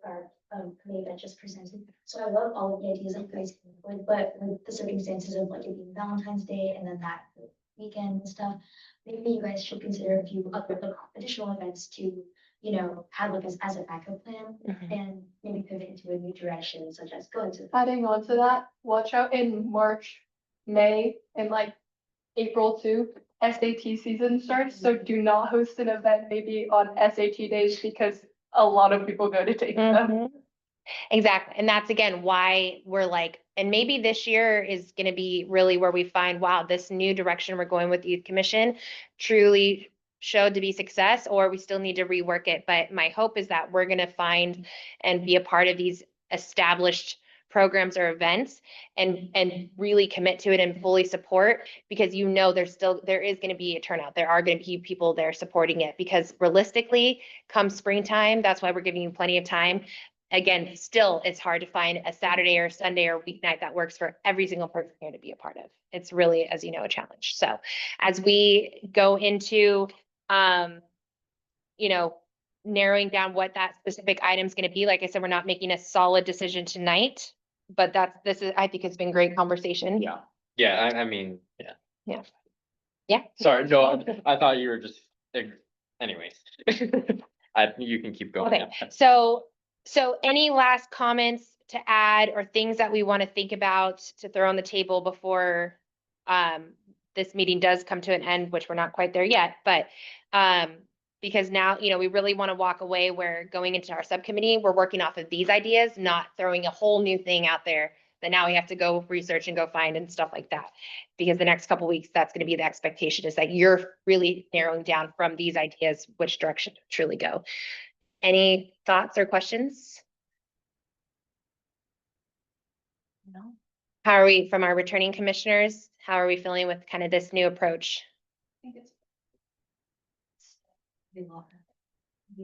our committee that just presented. So I love all of the ideas that you guys came up with, but with the circumstances of like it being Valentine's Day and then that weekend and stuff, maybe you guys should consider a few other like, additional events to, have like as a backup plan and maybe pivot into a new direction, such as going to. Adding on to that, watch out in March, May, and like April too. SAT season starts, so do not host an event maybe on SAT days because a lot of people go to take them. Exactly. And that's again why we're like, and maybe this year is going to be really where we find, wow, this new direction we're going with Youth Commission truly showed to be success, or we still need to rework it. But my hope is that we're going to find and be a part of these established programs or events and really commit to it and fully support, because there is going to be a turnout. There are going to be people there supporting it, because realistically, come springtime, that's why we're giving you plenty of time. Again, still, it's hard to find a Saturday or Sunday or weeknight that works for every single person here to be a part of. It's really, as you know, a challenge. So as we go into, narrowing down what that specific item is going to be, like I said, we're not making a solid decision tonight, but I think it's been great conversation. Yeah. Yeah, I mean, yeah. Yeah. Sorry, no, I thought you were just, anyways. You can keep going. Okay, Yeah. so any last comments to add or things that we want to think about to throw on the table before this meeting does come to an end, which we're not quite there yet, but because now, we really want to walk away where going into our subcommittee, we're working off of these ideas, not throwing a whole new thing out there that now we have to go research and go find and stuff like that. Because the next couple of weeks, that's going to be the expectation, is that you're really narrowing down from these ideas, which direction to truly go. Any thoughts or questions? No. How are we from our returning commissioners? How are we feeling with kind of this new approach? I think it's we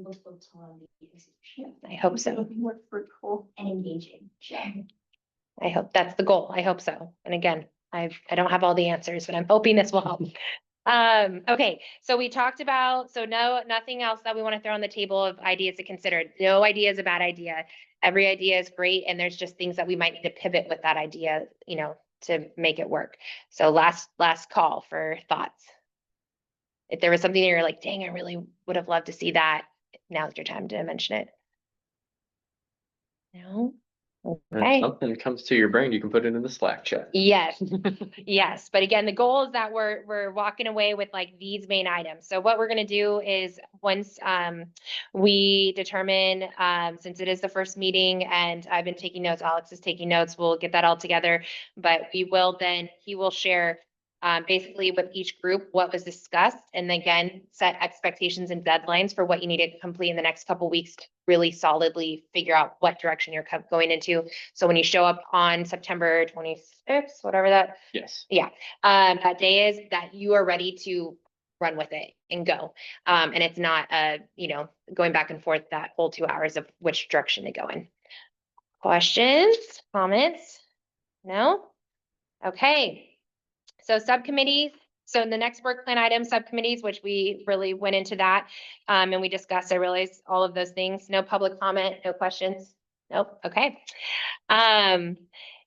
will focus on the execution. I hope so. It'll be more fruitful and engaging. I hope that's the goal. I hope so. And again, I don't have all the answers, but I'm hoping this will help. Okay, so we talked about, nothing else that we want to throw on the table of ideas to consider. No idea is a bad idea. Every idea is great, and there's just things that we might need to pivot with that idea, to make it work. So last call for thoughts. If there was something that you're like, dang, I really would have loved to see that, now's your time to mention it. No? Okay. If something comes to your brain, you can put it in the Slack chat. Yes, yes. But again, the goal is that we're walking away with like these main items. So what we're gonna do is once we determine, since it is the first meeting and I've been taking notes, Alex is taking notes, we'll get that all together. But he will share basically with each group, what was discussed, and again, set expectations and deadlines for what you need to complete in the next couple weeks to really solidly figure out what direction you're going into. So when you show up on September 26th, whatever that, Yes. that day is, that you are ready to run with it and go. And it's not, going back and forth that whole 2 hours of which direction to go in. Questions, comments? No? Okay. So subcommittees. So in the next work plan item, subcommittees, which we really went into that, and we discussed, I realized all of those things. No public comment, no questions. Nope. Okay.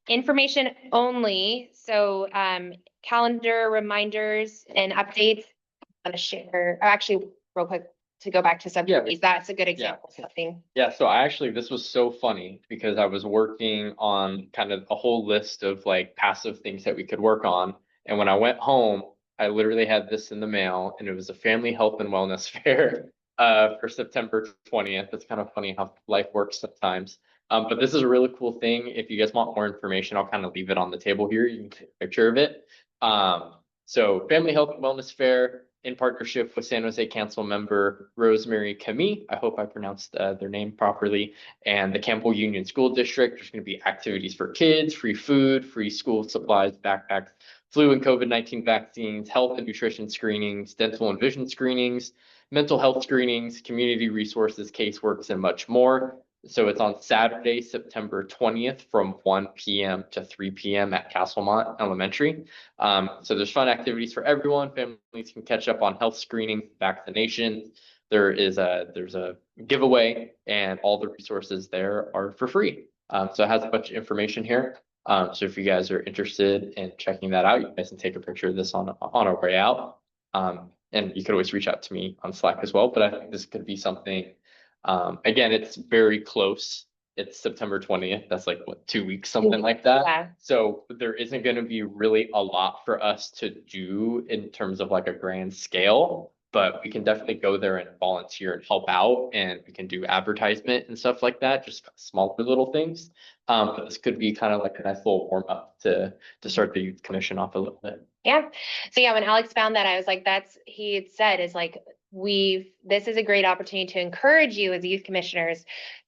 Information only. So, calendar reminders and updates. I'm gonna share, actually, real quick, to go back to subcommittees, that's a good example of something. Yeah, so this was so funny because I was working on kind of a whole list of like passive things that we could work on. And when I went home, I literally had this in the mail, and it was a family health and wellness fair for September 20th. It's kind of funny how life works sometimes. But this is a really cool thing. If you guys want more information, I'll kind of leave it on the table here. You can take a picture of it. So Family Health and Wellness Fair in partnership with San Jose Council member Rosemary Camille. I hope I pronounced their name properly. And the Campbell Union School District. There's going to be activities for kids, free food, free school supplies, backpacks, flu and COVID-19 vaccines, health and nutrition screenings, dental and vision screenings, mental health screenings, community resources, caseworks, and much more. So it's on Saturday, September 20th from 1 p.m. to 3 p.m. at Castlemont Elementary. So there's fun activities for everyone. Families can catch up on health screening, vaccinations. There's a giveaway, and all the resources there are for free. So it has a bunch of information here. So if you guys are interested in checking that out, you guys can take a picture of this on our way out. And you could always reach out to me on Slack as well, but I think this could be something. Again, it's very close. It's September 20th. That's like what, 2 weeks, something like that. Yeah. So there isn't going to be really a lot for us to do in terms of like a grand scale, but we can definitely go there and volunteer and help out, and we can do advertisement and stuff like that, just smaller little things. But this could be kind of like a nice little warm up to start the youth commission off a little bit. Yeah. So yeah, when Alex found that, I was like, he had said is like, this is a great opportunity to encourage you as youth commissioners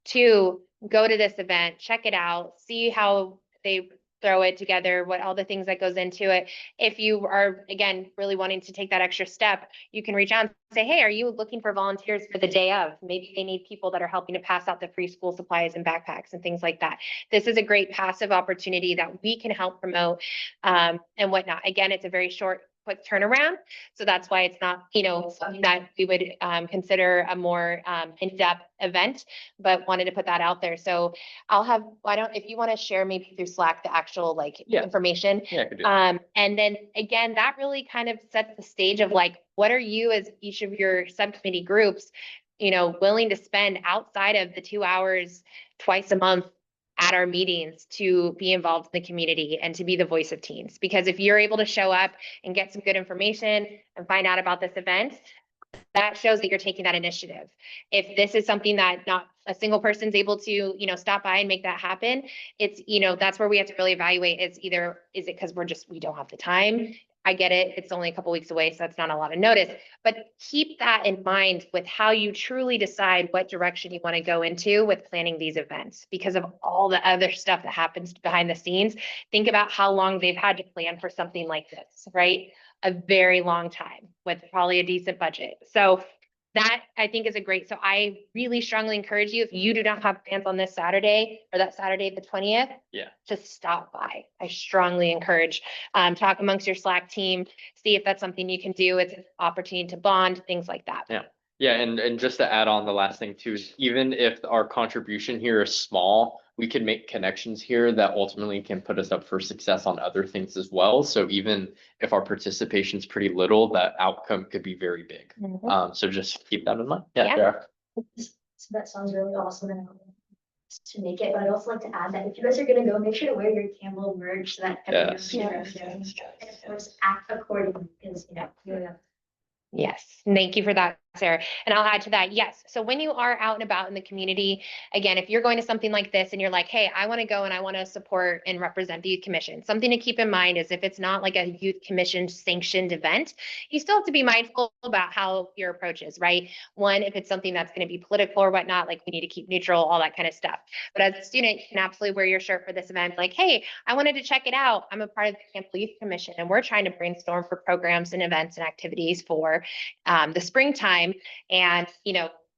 to go to this event, check it out, see how they throw it together, what all the things that goes into it. If you are, again, really wanting to take that extra step, you can reach out and say, hey, are you looking for volunteers for the day of? Maybe they need people that are helping to pass out the free school supplies and backpacks and things like that. This is a great passive opportunity that we can help promote and whatnot. Again, it's a very short, quick turnaround. So that's why it's not, something that we would consider a more in-depth event, but wanted to put that out there. So if you want to share maybe through Slack, the actual information. Yeah, I could do that. And then again, that really kind of sets the stage of like, what are you as each of your subcommittee groups, willing to spend outside of the 2 hours twice a month at our meetings to be involved in the community and to be the voice of teens. Because if you're able to show up and get some good information and find out about this event, that shows that you're taking that initiative. If this is something that not a single person's able to, stop by and make that happen, it's, that's where we have to really evaluate is it because we don't have the time? I get it. It's only a couple weeks away, so that's not a lot of notice, but keep that in mind with how you truly decide what direction you want to go into with planning these events, because of all the other stuff that happens behind the scenes. Think about how long they've had to plan for something like this, right? A very long time with probably a decent budget. So that I think is so I really strongly encourage you, if you do not have plans on this Saturday or that Saturday, the 20th, to stop by. I strongly encourage, talk amongst your Slack team, see if that's something you can do. It's an opportunity to bond, things like that. Yeah. Yeah, and just to add on the last thing too, is even if our contribution here is small, we can make connections here that ultimately can put us up for success on other things as well. So even if our participation is pretty little, that outcome could be very big. So just keep that in mind. Yeah. So that sounds really awesome, and to make it, but I'd also like to add that if you guys are gonna go, make sure to wear your Campbell merch so that everyone knows. And of course, act accordingly, because Yes, thank you for that Sarah. And I'll add to that, yes. So when you are out and about in the community, again, if you're going to something like this and you're like, hey, I want to go and I want to support and represent the youth commission, something to keep in mind is if it's not like a youth commission sanctioned event, you still have to be mindful about how your approach is, right? One, if it's something that's going to be political or whatnot, like we need to keep neutral, all that kind of stuff. But as a student, you can absolutely wear your shirt for this event. Like, hey, I wanted to check it out. I'm a part of the Campbell Youth Commission, and we're trying to brainstorm for programs and events and activities for the springtime, and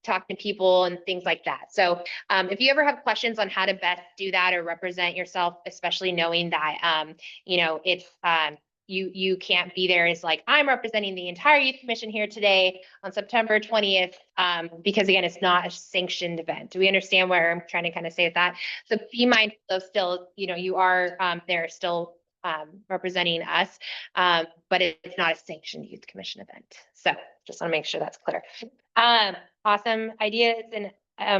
talk to people and things like that. So if you ever have questions on how to best do that or represent yourself, especially knowing that it's you can't be there as like, I'm representing the entire youth commission here today on September 20th, because again, it's not a sanctioned event. Do we understand where I'm trying to kind of say with that? So be mindful of still, you are there still representing us, but it's not a sanctioned youth commission event. So just want to make sure that's clear. Awesome ideas and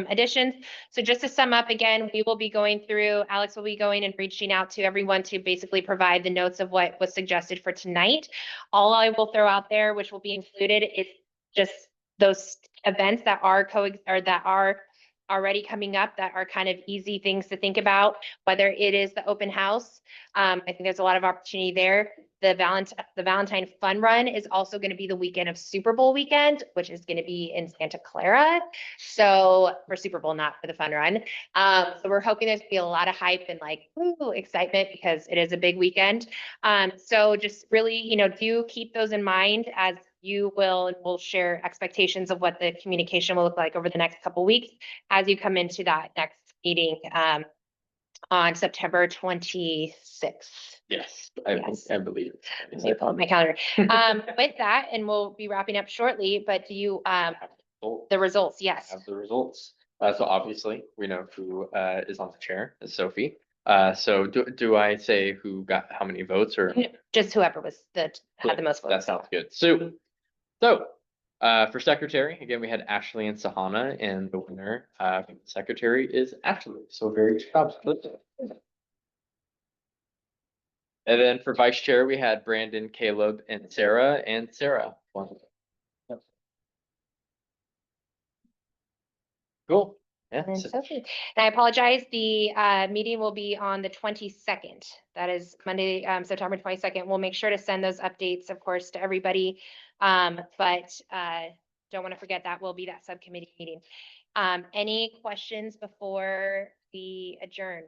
additions. So just to sum up again, we will be going through, Alex will be going and reaching out to everyone to basically provide the notes of what was suggested for tonight. All I will throw out there, which will be included, is just those events that are already coming up that are kind of easy things to think about, whether it is the open house. I think there's a lot of opportunity there. The Valentine Fun Run is also going to be the weekend of Super Bowl weekend, which is going to be in Santa Clara. So for Super Bowl, not for the Fun Run. So we're hoping there's going to be a lot of hype and like excitement because it is a big weekend. So just really, do keep those in mind as we'll share expectations of what the communication will look like over the next couple weeks as you come into that next meeting on September 26th. Yes, Yes. I believe. Let me pull up my calendar. With that, and we'll be wrapping up shortly, but do you, the results, yes. Have the results. So obviously, we know who is on the chair, is Sophie. So do I say who got how many votes or? Just whoever had the most votes. That sounds good. So for secretary, again, we had Ashley and Sahana, and the winner for the secretary is Ashley. So very good job. And then for vice chair, we had Brandon, Caleb, and Sarah won. Yep. Cool. Yeah. And Sophie. And I apologize, the meeting will be on the 22nd. That is Monday, September 22nd. We'll make sure to send those updates, of course, to everybody. But don't want to forget that will be that subcommittee meeting. Any questions before we adjourn?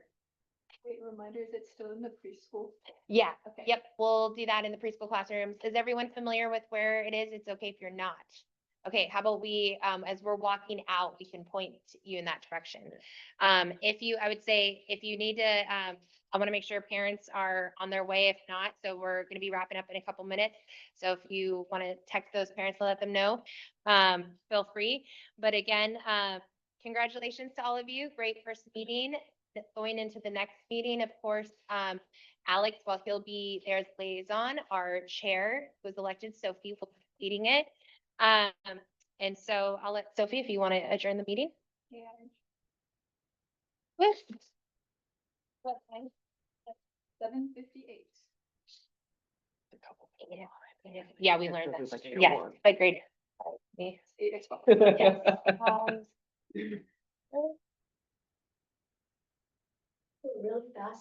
Wait, reminder, is it still in the preschool? Yeah. Okay. Yep. We'll do that in the preschool classrooms. Is everyone familiar with where it is? It's okay if you're not. Okay, how about we, as we're walking out, we can point you in that direction. I would say if you need to, I want to make sure parents are on their way. If not, so we're going to be wrapping up in a couple minutes. So if you want to text those parents to let them know, feel free. But again, congratulations to all of you. Great first meeting. Going into the next meeting, of course, Alex, while he'll be there as liaison, our chair who was elected, Sophie, will be leading it. And so I'll let Sophie, if you want to adjourn the meeting. Yeah. Yes. What time? 7:58. Yeah, we learned It was that. like Yes, 8:01. but great. It's 8:12. Yes. Really fast.